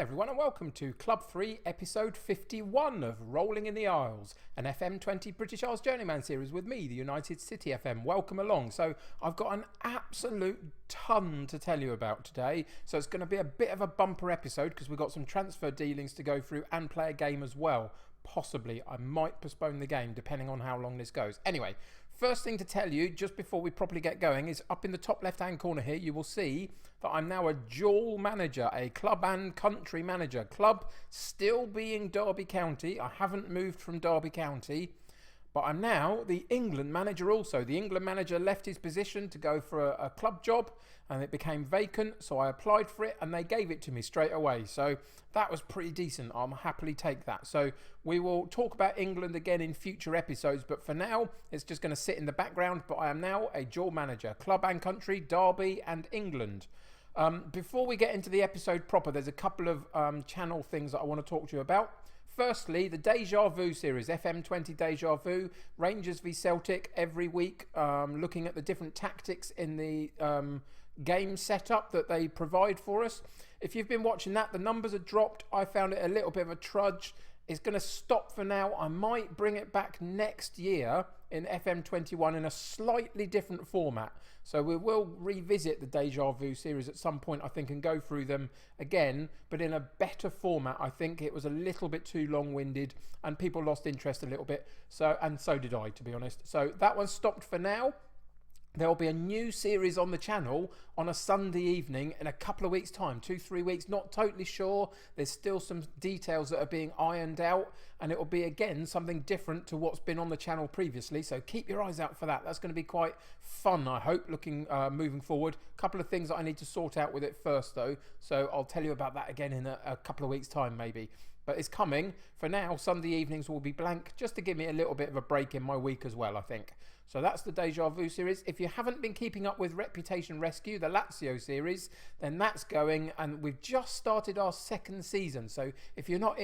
everyone, and welcome to Club 3, episode 51 of Rolling in the Isles, an FM20 British Isles Journeyman series with me, the United City FM. Welcome along. So I've got an absolute ton to tell you about today. So it's going to be a bit of a bumper episode because we've got some transfer dealings to go through and play a game as well. Possibly. I might postpone the game depending on how long this goes. Anyway, first thing to tell you, just before we properly get going, is up in the top left-hand corner here, you will see that I'm now a dual manager, a club and country manager. Club still being Derby County. I haven't moved from Derby County, but I'm now the England manager also. The England manager left his position to go for a club job, and it became vacant, so I applied for it, and they gave it to me straight away. So that was pretty decent. I'll happily take that. So we will talk about England again in future episodes, but for now, it's just going to sit in the background. But I am now a dual manager, club and country, Derby and England. Before we get into the episode proper, there's a couple of channel things that I want to talk to you about. Firstly, the Deja Vu series, FM20 Deja Vu, Rangers v Celtic every week, looking at the different tactics in the game setup that they provide for us. If you've been watching that, the numbers are dropped. I found it a little bit of a trudge. It's going to stop for now. I might bring it back next year in FM21 in a slightly different format. So we will revisit the Deja Vu series at some point, I think, and go through them again, but in a better format. I think it was a little bit too long-winded and people lost interest a little bit. So did I, to be honest. So that one stopped for now. There will be a new series on the channel on a Sunday evening in a couple of weeks' time, 2-3 weeks, not totally sure. There's still some details that are being ironed out, and it will be again something different to what's been on the channel previously. So keep your eyes out for that. That's going to be quite fun, I hope, moving forward. A couple of things that I need to sort out with it first, though. So I'll tell you about that again in a couple of weeks' time, maybe. But it's coming. For now, Sunday evenings will be blank, just to give me a little bit of a break in my week as well, I think. So that's the Deja Vu series. If you haven't been keeping up with Reputation Rescue, the Lazio series, then that's going, and we've just started our second season. So if you're not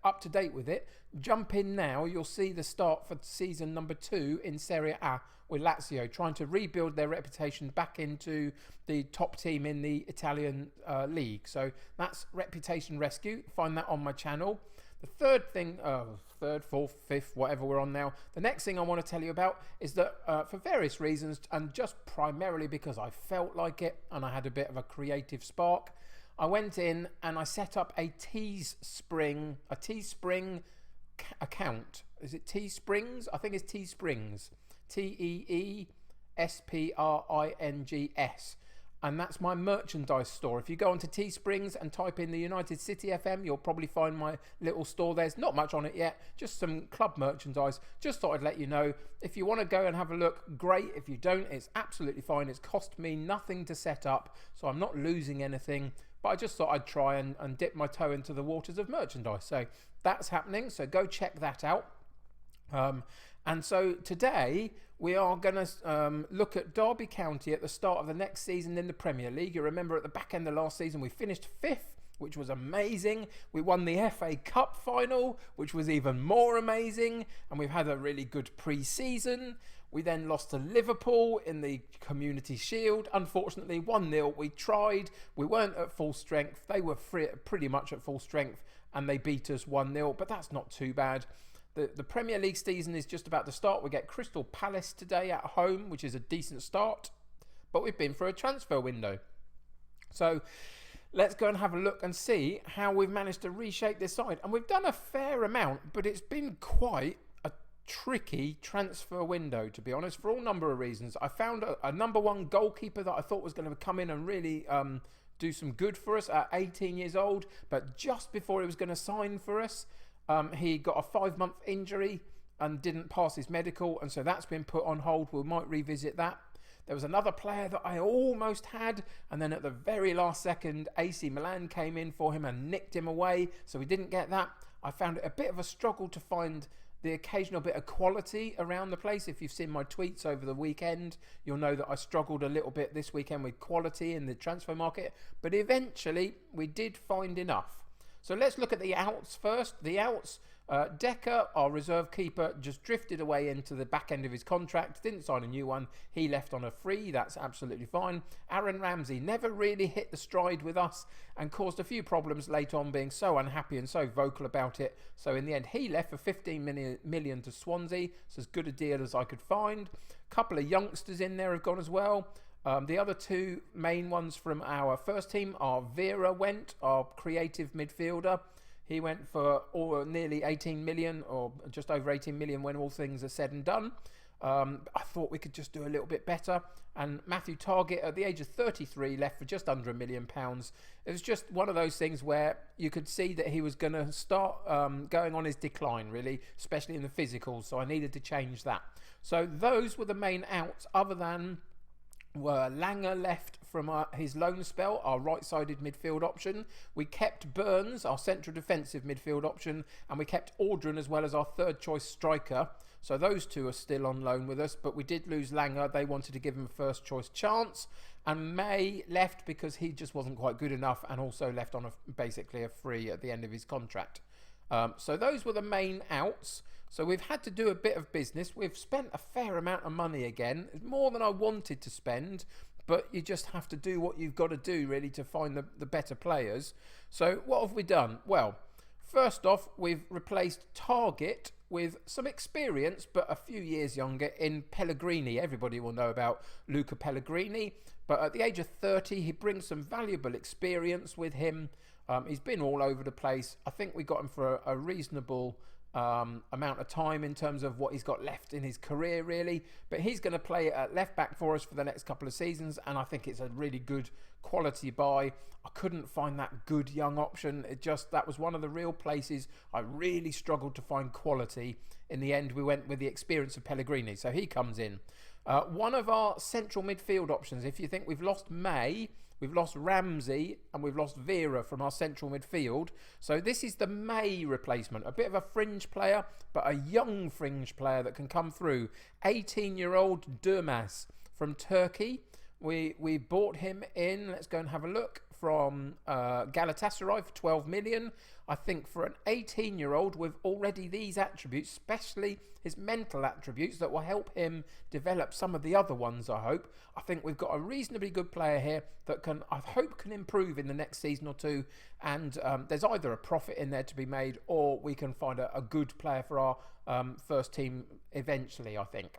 up to date with it, jump in now. You'll see the start for season number 2 in Serie A with Lazio, trying to rebuild their reputation back into the top team in the Italian league. So that's Reputation Rescue. Find that on my channel. The third, fourth, fifth, whatever we're on now. The next thing I want to tell you about is that for various reasons, and just primarily because I felt like it and I had a bit of a creative spark, I went in and I set up a Teespring account. Is it Teesprings? I think it's Teesprings. Teesprings. And that's my merchandise store. If you go onto Teesprings and type in the United City FM, you'll probably find my little store. There's not much on it yet, just some club merchandise. Just thought I'd let you know. If you want to go and have a look, great. If you don't, it's absolutely fine. It's cost me nothing to set up, so I'm not losing anything. But I just thought I'd try and dip my toe into the waters of merchandise. So that's happening, so go check that out. And so today we are going to look at Derby County at the start of the next season in the Premier League. You remember at the back end of last season we finished 5th, which was amazing. We won the FA Cup final, which was even more amazing. And we've had a really good pre-season. We then lost to Liverpool in the Community Shield. Unfortunately, 1-0. We tried. We weren't at full strength. They were pretty much at full strength, and they beat us 1-0. But that's not too bad. The Premier League season is just about to start. We get Crystal Palace today at home, which is a decent start. But we've been for a transfer window. So let's go and have a look and see how we've managed to reshape this side. And we've done a fair amount, but it's been quite a tricky transfer window, to be honest, for all number of reasons. I found a number one goalkeeper that I thought was going to come in and really do some good for us at 18 years old. But just before he was going to sign for us, he got a 5-month injury and didn't pass his medical, and so that's been put on hold. We might revisit that. There was another player that I almost had, and then at the very last second, AC Milan came in for him and nicked him away, so we didn't get that. I found it a bit of a struggle to find the occasional bit of quality around the place. If you've seen my tweets over the weekend, you'll know that I struggled a little bit this weekend with quality in the transfer market, but eventually we did find enough. So let's look at the outs first. The outs Decker, our reserve keeper, just drifted away into the back end of his contract, didn't sign a new one. He left on a free. That's absolutely fine. Aaron Ramsey never really hit the stride with us and caused a few problems late on, being so unhappy and so vocal about it. So in the end, he left for 15 million to Swansea. It's as good a deal as I could find. A couple of youngsters in there have gone as well. The other two main ones from our first team are Vera went, our creative midfielder. He went for nearly 18 million, or just over 18 million when all things are said and done. I thought we could just do a little bit better. And Matthew Targett, at the age of 33, left for just under £1 million. It was just one of those things where you could see that he was going to start going on his decline, really, especially in the physicals. So I needed to change that. So those were the main outs, other than Langer left from his loan spell, our right-sided midfield option. We kept Burns, our central defensive midfield option, and we kept Aldrin as well as our third-choice striker. So those two are still on loan with us, but we did lose Langer. They wanted to give him a first-choice chance. And May left because he just wasn't quite good enough, and also left on basically a free at the end of his contract. So those were the main outs. So we've had to do a bit of business. We've spent a fair amount of money again. It's more than I wanted to spend, but you just have to do what you've got to do, really, to find the better players. So what have we done? Well, first off, we've replaced Targett with some experience, but a few years younger, in Pellegrini. Everybody will know about Luca Pellegrini, but at the age of 30, he brings some valuable experience with him. He's been all over the place. I think we got him for a reasonable amount of time in terms of what he's got left in his career, really, but he's going to play at left back for us for the next couple of seasons, and I think it's a really good quality buy. I couldn't find that good young option. That was one of the real places I really struggled to find quality. In the end, we went with the experience of Pellegrini, so he comes in. One of our central midfield options, if you think we've lost May, we've lost Ramsey, and we've lost Vera from our central midfield. So this is the May replacement. A bit of a fringe player, but a young fringe player that can come through. 18-year-old Durmaz from Turkey. We bought him in, let's go and have a look, from Galatasaray for 12 million. I think for an 18-year-old with already these attributes, especially his mental attributes, that will help him develop some of the other ones, I hope. I think we've got a reasonably good player here that I hope can improve in the next season or two. And there's either a profit in there to be made, or we can find a good player for our first team eventually, I think.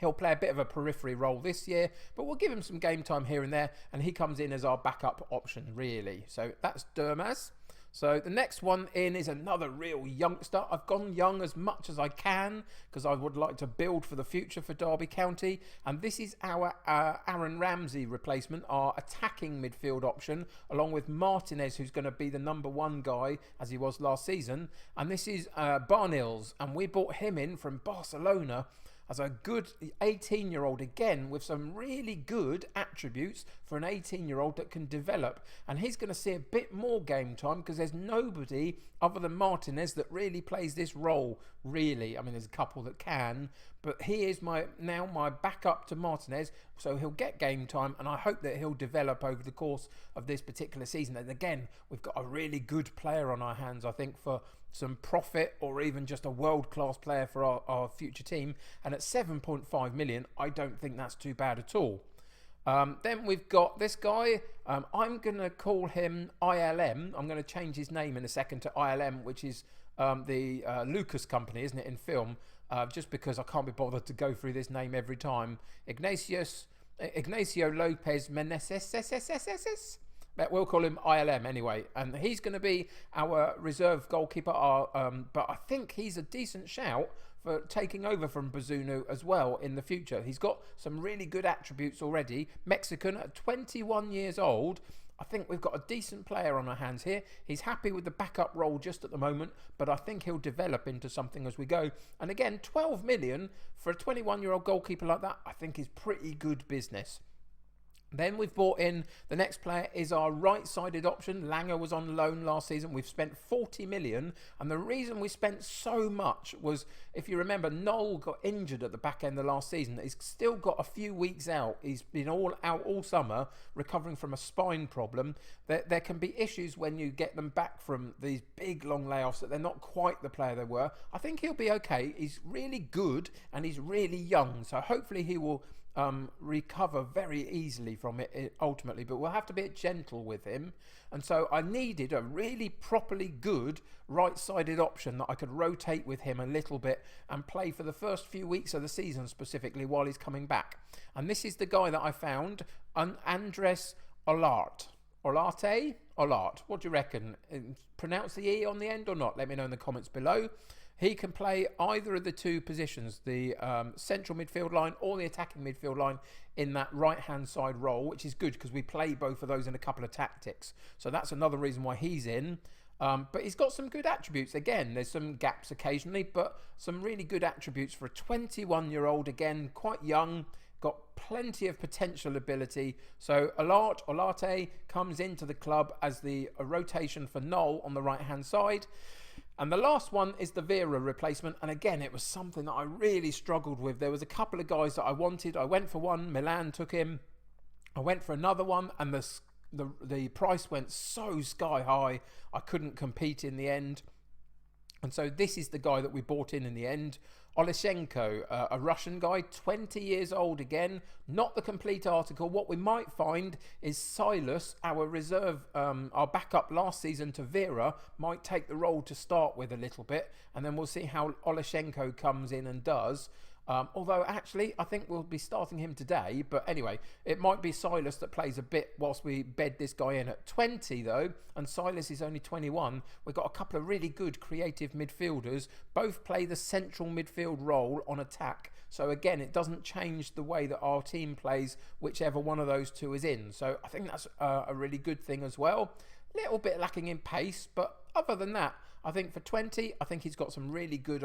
He'll play a bit of a periphery role this year, but we'll give him some game time here and there, and he comes in as our backup option, really. So that's Durmaz. So the next one in is another real youngster. I've gone young as much as I can because I would like to build for the future for Derby County. And this is our Aaron Ramsey replacement, our attacking midfield option, along with Martinez, who's going to be the #1 guy as he was last season. And this is Barnils, and we bought him in from Barcelona as a good 18-year-old, again, with some really good attributes for an 18-year-old that can develop. And he's going to see a bit more game time because there's nobody other than Martinez that really plays this role, really. I mean, there's a couple that can, but he is now my backup to Martinez, so he'll get game time, and I hope that he'll develop over the course of this particular season. And again, we've got a really good player on our hands, I think, for some profit, or even just a world-class player for our future team. And at 7.5 million, I don't think that's too bad at all. Then we've got this guy. I'm going to call him ILM. I'm going to change his name in a second to ILM, which is the Lucas company, isn't it, in film? Just because I can't be bothered to go through this name every time. Ignacio Lopez Meneses. We'll call him ILM anyway, and he's going to be our reserve goalkeeper. But I think he's a decent shout for taking over from Bazunu as well in the future. He's got some really good attributes already. Mexican at 21 years old. I think we've got a decent player on our hands here. He's happy with the backup role just at the moment, but I think he'll develop into something as we go. And again, 12 million for a 21-year-old goalkeeper like that, I think is pretty good business. Then we've brought in, the next player is our right-sided option. Langer was on loan last season. We've spent 40 million. And the reason we spent so much was, if you remember, Noel got injured at the back end of last season. He's still got a few weeks out. He's been out all summer, recovering from a spine problem. There can be issues when you get them back from these big, long layoffs that they're not quite the player they were. I think he'll be okay. He's really good and he's really young. So hopefully he will recover very easily from it ultimately, but we'll have to be gentle with him. And so I needed a really properly good right-sided option that I could rotate with him a little bit and play for the first few weeks of the season specifically while he's coming back. And this is the guy that I found, Andres Olarte. Olarte. What do you reckon? Pronounce the E on the end or not? Let me know in the comments below. He can play either of the two positions, the central midfield line or the attacking midfield line in that right-hand side role, which is good because we play both of those in a couple of tactics. So that's another reason why he's in. But he's got some good attributes. Again, there's some gaps occasionally, but some really good attributes for a 21-year-old. Again, quite young, got plenty of potential ability. So Olarte comes into the club as the rotation for Noel on the right-hand side. And the last one is the Vera replacement. And again, it was something that I really struggled with. There was a couple of guys that I wanted. I went for one. Milan took him. I went for another one. And the price went so sky high. I couldn't compete in the end. And so this is the guy that we bought in the end. Olashenko, a Russian guy, 20 years old again. Not the complete article. What we might find is Silas, our reserve, our backup last season to Vera, might take the role to start with a little bit. And then we'll see how Olashenko comes in and does. Although actually I think we'll be starting him today, but anyway, it might be Silas that plays a bit whilst we bed this guy in. At 20 though, and Silas is only 21, we've got a couple of really good creative midfielders. Both play the central midfield role on attack, so again it doesn't change the way that our team plays whichever one of those two is in. So I think that's a really good thing as well. Little bit lacking in pace, but other than that, I think for 20, I think he's got some really good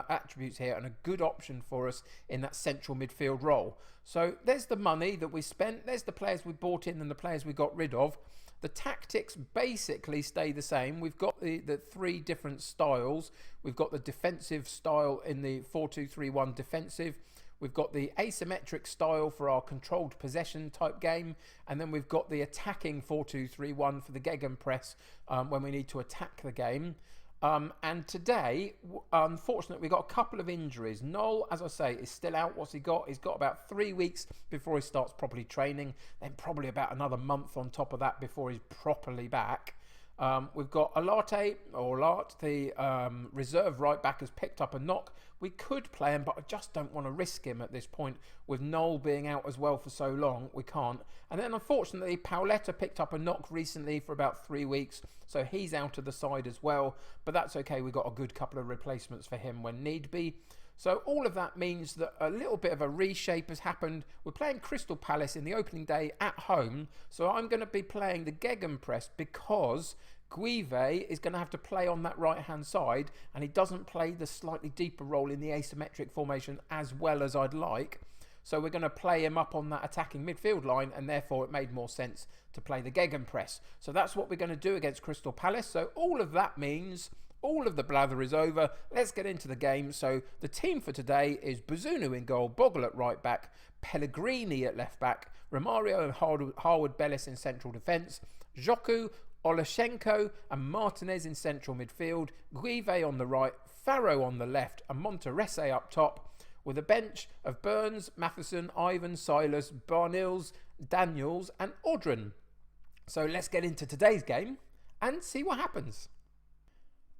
attributes here and a good option for us in that central midfield role. So there's the money that we spent. There's the players we bought in and the players we got rid of. The tactics basically stay the same. We've got the three different styles. We've got the defensive style in the 4-2-3-1 defensive. We've got the asymmetric style for our controlled possession type game. And then we've got the attacking 4-2-3-1 for the gegenpress when we need to attack the game. And today, unfortunately, we got a couple of injuries. Noel, as I say, is still out. What's he got? He's got about 3 weeks before he starts properly training. Then probably about another month on top of that before he's properly back. We've got Olarte, the reserve right back, has picked up a knock. We could play him, but I just don't want to risk him at this point. With Noel being out as well for so long, we can't. And then unfortunately, Pauletta picked up a knock recently for about 3 weeks, so he's out of the side as well. But that's okay, we've got a good couple of replacements for him when need be. So all of that means that a little bit of a reshape has happened. We're playing Crystal Palace in the opening day at home. So I'm going to be playing the gegenpress because Guive is going to have to play on that right-hand side, and he doesn't play the slightly deeper role in the asymmetric formation as well as I'd like. So we're going to play him up on that attacking midfield line, and therefore it made more sense to play the gegenpress. So that's what we're going to do against Crystal Palace. So all of that means all of the blather is over. Let's get into the game. So the team for today is Bazunu in goal, Bogle at right back, Pellegrini at left back, Romario and Harwood Bellis in central defence, Joku, Olashenko and Martinez in central midfield, Guive on the right, Farrow on the left and Monterese up top, with a bench of Burns, Matheson, Ivan, Silas, Barnils, Daniels and Audrin. So let's get into today's game and see what happens.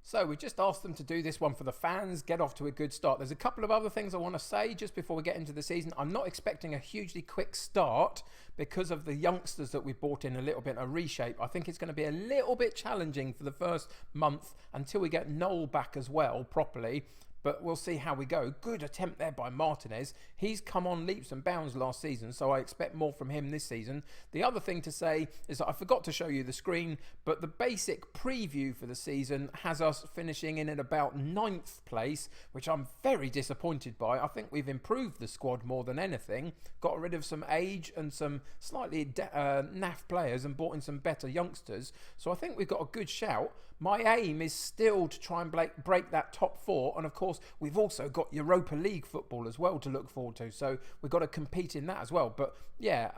So we just asked them to do this one for the fans, get off to a good start. There's a couple of other things I want to say just before we get into the season. I'm not expecting a hugely quick start because of the youngsters that we brought in a little bit, a reshape. I think it's going to be a little bit challenging for the first month until we get Noel back as well properly. but we'll see how we go. Good attempt there by Martinez. He's come on leaps and bounds last season, so I expect more from him this season. The other thing to say is that I forgot to show you the screen, but the basic preview for the season has us finishing in at about 9th place, which I'm very disappointed by. I think we've improved the squad more than anything, got rid of some age and some slightly naff players and brought in some better youngsters, so I think we've got a good shout. My aim is still to try and break that top 4, and of course we've also got Europa League football as well to look forward to, so we've got to compete in that as well. But yeah,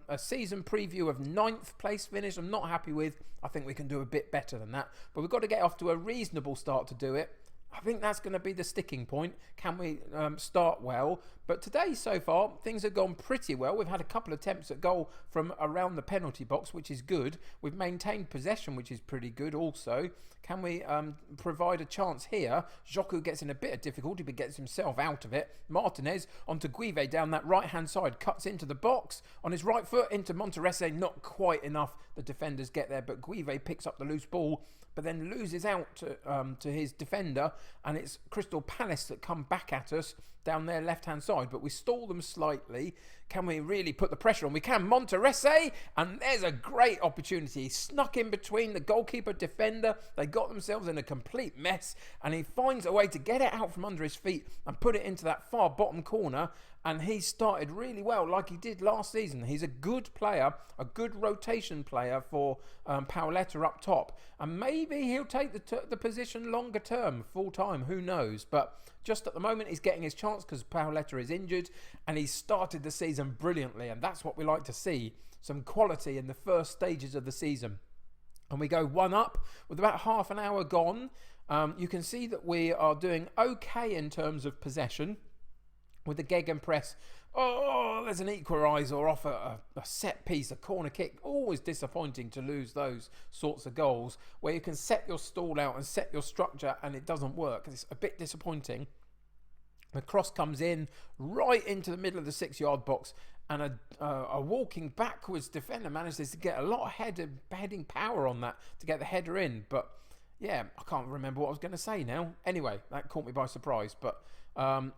a season preview of 9th place finish I'm not happy with. I think we can do a bit better than that, but we've got to get off to a reasonable start to do it. I think that's going to be the sticking point. Can we start well? But today, so far, things have gone pretty well. We've had a couple of attempts at goal from around the penalty box, which is good. We've maintained possession, which is pretty good also. Can we provide a chance here? Joku gets in a bit of difficulty, but gets himself out of it. Martinez onto Guive down that right-hand side, cuts into the box. On his right foot, into Monterese, not quite enough. The defenders get there, but Guive picks up the loose ball, but then loses out to his defender, and it's Crystal Palace that come back at us down their left-hand side, but we stall them slightly. Can we really put the pressure on? We can. Monterese, and there's a great opportunity. He snuck in between the goalkeeper, defender. They got themselves in a complete mess, and he finds a way to get it out from under his feet and put it into that far bottom corner, and he started really well like he did last season. He's a good player, a good rotation player for Paoletta up top, and maybe he'll take the position longer term, full time, who knows. But just at the moment he's getting his chance because Paoletta is injured, and he's started the season brilliantly, and that's what we like to see, some quality in the first stages of the season. And we go 1 up with about half an hour gone. You can see that we are doing okay in terms of possession. With the Gegenpress, there's an equaliser off a set piece, a corner kick. Always disappointing to lose those sorts of goals where you can set your stall out and set your structure and it doesn't work. It's a bit disappointing. The cross comes in right into the middle of the 6-yard box, and a walking backwards defender manages to get a lot of heading power on that to get the header in. But yeah, I can't remember what I was going to say now. Anyway, that caught me by surprise. But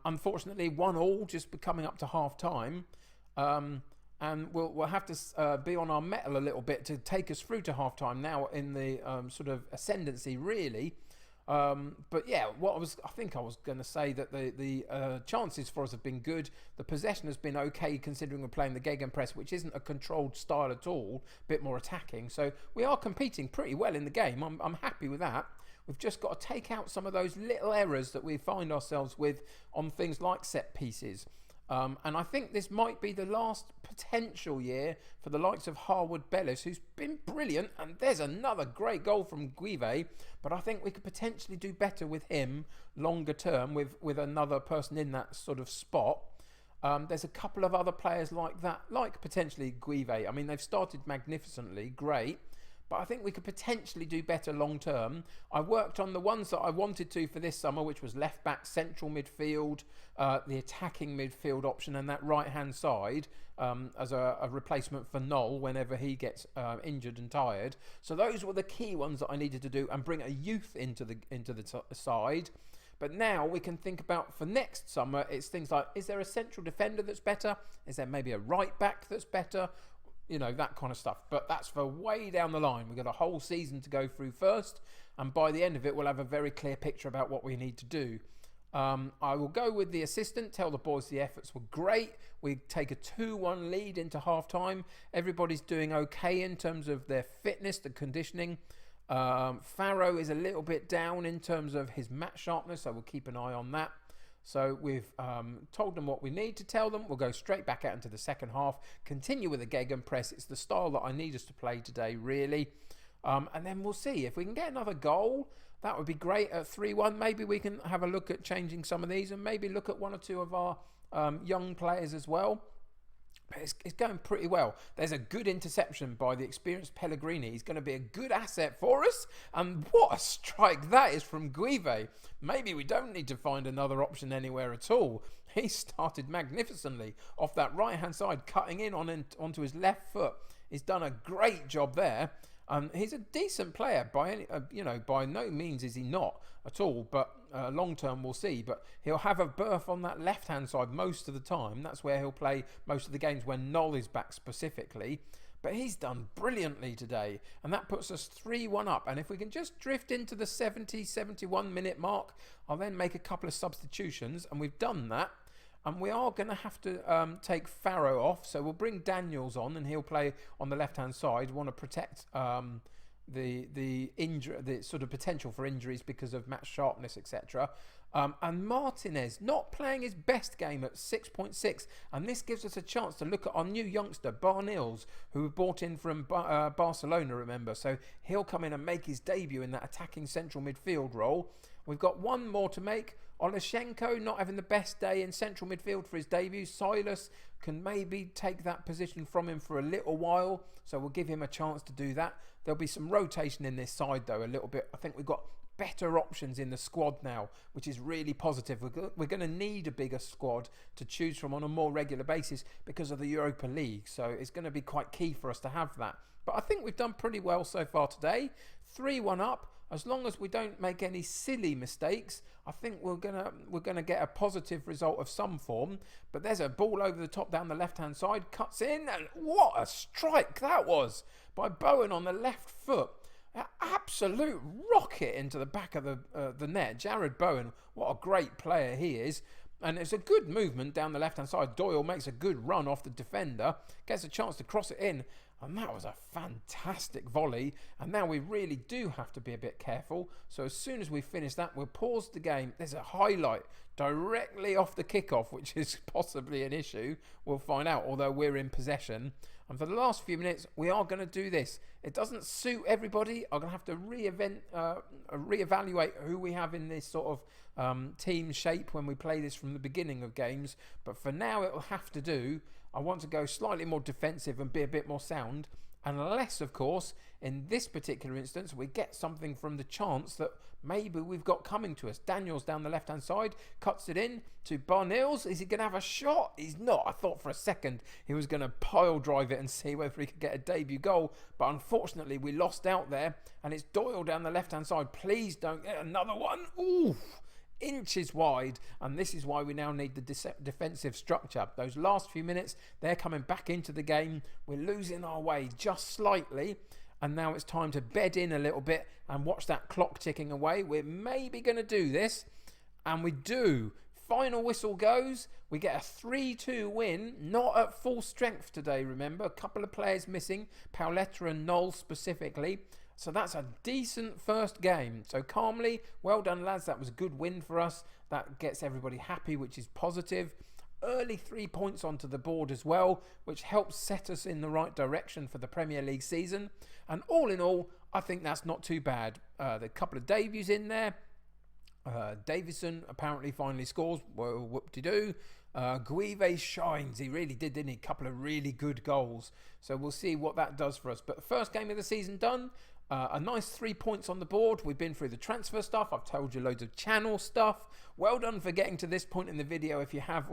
unfortunately, 1-1, just coming up to half time, and we'll have to be on our mettle a little bit to take us through to half time now in the sort of ascendancy, really. But yeah, I think I was going to say that the chances for us have been good. The possession has been okay considering we're playing the Gegenpress, which isn't a controlled style at all, a bit more attacking. So we are competing pretty well in the game. I'm happy with that. We've just got to take out some of those little errors that we find ourselves with on things like set pieces. And I think this might be the last potential year for the likes of Harwood Bellis, who's been brilliant, and there's another great goal from Guive, but I think we could potentially do better with him longer term with another person in that sort of spot. There's a couple of other players like that, like potentially Guive. I mean, they've started magnificently, great, but I think we could potentially do better long term. I worked on the ones that I wanted to for this summer, which was left back, central midfield, the attacking midfield option, and that right hand side as a replacement for Noel whenever he gets injured and tired. So those were the key ones that I needed to do, and bring a youth into the side. But now we can think about for next summer, it's things like, is there a central defender that's better? Is there maybe a right back that's better? You know, that kind of stuff. But that's for way down the line. We've got a whole season to go through first, and by the end of it, we'll have a very clear picture about what we need to do. I will go with the assistant, tell the boys the efforts were great. We take a 2-1 lead into half-time. Everybody's doing okay in terms of their fitness, the conditioning. Farrow is a little bit down in terms of his match sharpness, so we'll keep an eye on that. So we've told them what we need to tell them. We'll go straight back out into the second half, continue with the Gegenpress. It's the style that I need us to play today, really. And then we'll see if we can get another goal. That would be great at 3-1. Maybe we can have a look at changing some of these, and maybe look at one or two of our young players as well. But it's going pretty well. There's a good interception by the experienced Pellegrini. He's going to be a good asset for us. And what a strike that is from Guive. Maybe we don't need to find another option anywhere at all. He started magnificently off that right-hand side, cutting in onto his left foot. He's done a great job there. He's a decent player by no means is he not at all, but long term we'll see. But he'll have a berth on that left hand side most of the time. That's where he'll play most of the games when Noel is back specifically. But he's done brilliantly today, and that puts us 3-1 up. And if we can just drift into the 71 minute mark, I'll then make a couple of substitutions, and we've done that. And we are going to have to take Farrow off, so we'll bring Daniels on, and he'll play on the left-hand side. We want to protect the sort of potential for injuries because of match sharpness, etc. And Martinez not playing his best game at 6.6, and this gives us a chance to look at our new youngster Barnils, who we brought in from Barcelona, remember. So he'll come in and make his debut in that attacking central midfield role. We've got one more to make. Olashenko not having the best day in central midfield for his debut. Silas can maybe take that position from him for a little while, so we'll give him a chance to do that. There'll be some rotation in this side though, a little bit. I think we've got better options in the squad now, which is really positive. We're going to need a bigger squad to choose from on a more regular basis because of the Europa League, so it's going to be quite key for us to have that. But I think we've done pretty well so far today. 3-1 up. As long as we don't make any silly mistakes, I think we're gonna get a positive result of some form. But there's a ball over the top down the left-hand side, cuts in, and what a strike that was by Bowen on the left foot. An absolute rocket into the back of the net. Jared Bowen, what a great player he is. And it's a good movement down the left-hand side. Doyle makes a good run off the defender, gets a chance to cross it in, and that was a fantastic volley. And now we really do have to be a bit careful. So as soon as we finish that, we'll pause the game. There's a highlight directly off the kickoff, which is possibly an issue. We'll find out, although we're in possession. And for the last few minutes, we are going to do this. It doesn't suit everybody. I'm going to have to reevaluate who we have in this sort of team shape when we play this from the beginning of games. But for now, it will have to do. I want to go slightly more defensive and be a bit more sound. Unless, of course, in this particular instance, we get something from the chance that maybe we've got coming to us. Daniels down the left-hand side, cuts it in to Barnils. Is he going to have a shot? He's not. I thought for a second he was going to pile drive it and see whether he could get a debut goal. But unfortunately, we lost out there. And it's Doyle down the left-hand side. Please don't get another one. Ooh! Inches wide, and this is why we now need the defensive structure. Those last few minutes, they're coming back into the game. We're losing our way just slightly, and now it's time to bed in a little bit and watch that clock ticking away. We're maybe going to do this, and we do. Final whistle goes. We get a 3-2 win, not at full strength today, remember. A couple of players missing, Pauletta and Knoll specifically. So that's a decent first game. So calmly, well done lads, that was a good win for us. That gets everybody happy, which is positive. Early 3 points onto the board as well, which helps set us in the right direction for the Premier League season. And all in all, I think that's not too bad. There are a couple of debuts in there. Davison apparently finally scores. Well, whoop-de-doo. Guive shines. He really did, didn't he? A couple of really good goals. So we'll see what that does for us. But the first game of the season done. A nice 3 points on the board. We've been through the transfer stuff. I've told you loads of channel stuff. Well done for getting to this point in the video if you have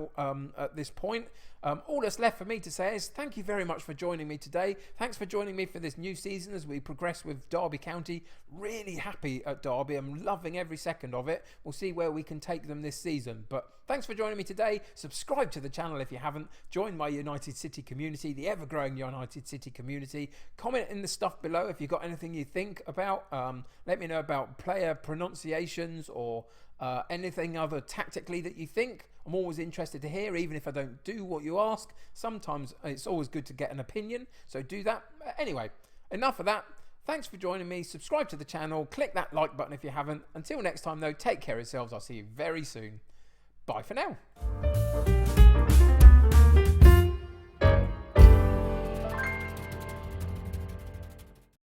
at this point. All that's left for me to say is thank you very much for joining me today. Thanks for joining me for this new season as we progress with Derby County. Really happy at Derby. I'm loving every second of it. We'll see where we can take them this season. But thanks for joining me today. Subscribe to the channel if you haven't. Join my United City community, the ever-growing United City community. Comment in the stuff below if you've got anything you think about. Let me know about player pronunciations or anything other tactically that you think. I'm always interested to hear, even if I don't do what you ask. Sometimes it's always good to get an opinion, so do that. Anyway, enough of that. Thanks for joining me. Subscribe to the channel. Click that like button if you haven't. Until next time, though, take care of yourselves. I'll see you very soon. Bye for now.